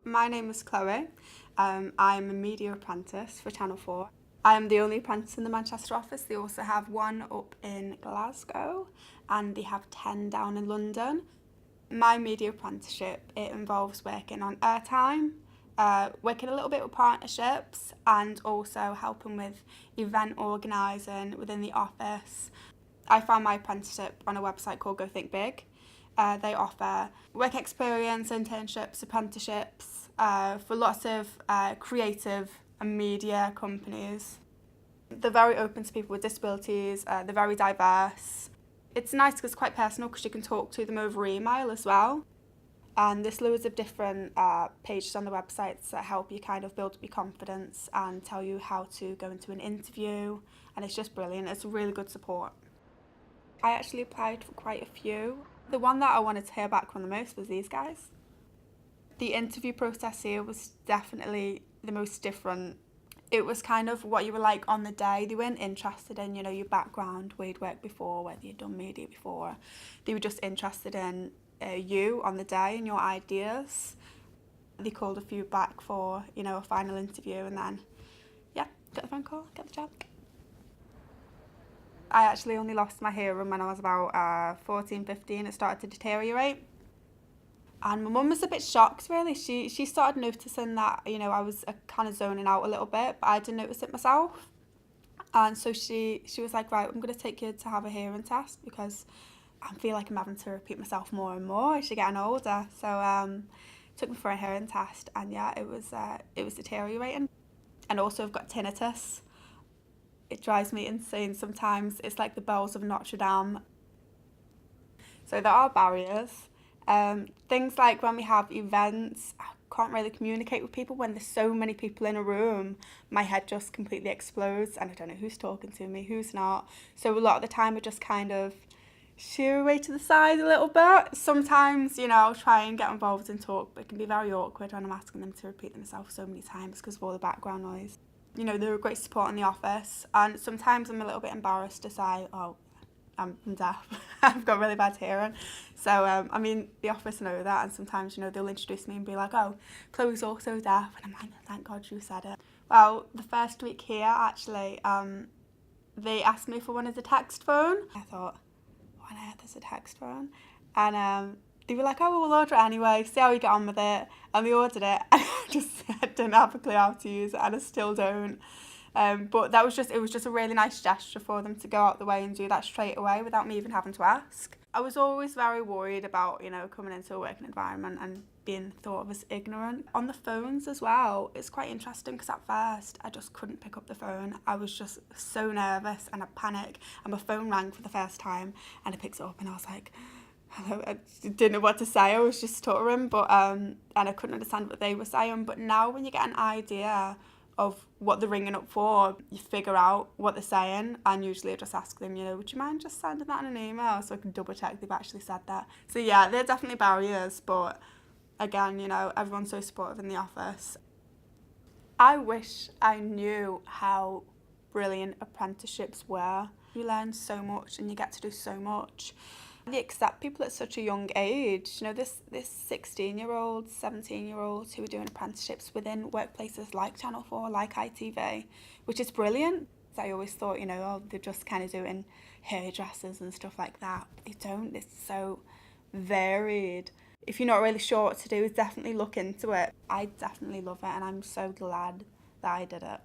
My name is Chloe. I'm a media apprentice for Channel 4. I am the only apprentice in the Manchester office. They also have one up in Glasgow and they have 10 down in London. My media apprenticeship, it involves working on airtime, working a little bit with partnerships and also helping with event organising within the office. I found my apprenticeship on a website called Go Think Big. They offer work experience, internships, apprenticeships for lots of creative and media companies. They're very open to people with disabilities, they're very diverse. It's nice because it's quite personal because you can talk to them over email as well. And there's loads of different pages on the websites that help you kind of build up your confidence and tell you how to go into an interview. And it's just brilliant. It's really good support. I actually applied for quite a few. The one that I wanted to hear back from the most was these guys. The interview process here was definitely the most different. It was kind of what you were like on the day. They weren't interested in, your background, where you'd worked before, whether you'd done media before. They were just interested in you on the day and your ideas. They called a few back for, a final interview and then, got the phone call, get the job. I actually only lost my hearing when I was about 14, 15. It started to deteriorate. And my mum was a bit shocked, really. She started noticing that, I was kind of zoning out a little bit, but I didn't notice it myself. And so she was like, right, I'm going to take you to have a hearing test because I feel like I'm having to repeat myself more and more as you're getting older. So took me for a hearing test and it was deteriorating. And also I've got tinnitus. It drives me insane sometimes. It's like the bells of Notre Dame. So there are barriers. Things like when we have events, I can't really communicate with people when there's so many people in a room. My head just completely explodes and I don't know who's talking to me, who's not. So a lot of the time I just kind of sheer away to the side a little bit. Sometimes, I'll try and get involved and talk, but it can be very awkward when I'm asking them to repeat themselves so many times because of all the background noise. They're a great support in the office and sometimes I'm a little bit embarrassed to say, I'm deaf. I've got really bad hearing. So, the office know that and sometimes, they'll introduce me and be like, oh, Chloe's also deaf. And I'm like, thank God you said it. Well, the first week here, actually, they asked me if I wanted a text phone. I thought, what on earth is a text phone? And they were like, oh, we'll order it anyway, see how you get on with it. And they ordered it and I didn't have a clue how to use it and I still don't. But it was just a really nice gesture for them to go out the way and do that straight away without me even having to ask. I was always very worried about, coming into a working environment and being thought of as ignorant. On the phones as well, it's quite interesting because at first I just couldn't pick up the phone. I was just so nervous and I panicked and my phone rang for the first time and I picked it up and I was like, hello, I didn't know what to say. I was just stuttering, but and I couldn't understand what they were saying. But now when you get an idea of what they're ringing up for, you figure out what they're saying, and usually I just ask them, would you mind just sending that in an email so I can double check they've actually said that. So there are definitely barriers, but again, everyone's so supportive in the office. I wish I knew how brilliant apprenticeships were. You learn so much and you get to do so much. They accept people at such a young age. This 16-year-olds, 17-year-olds who are doing apprenticeships within workplaces like Channel 4, like ITV, which is brilliant. I always thought, they're just kind of doing hairdressers and stuff like that. But they don't. It's so varied. If you're not really sure what to do, definitely look into it. I definitely love it and I'm so glad that I did it.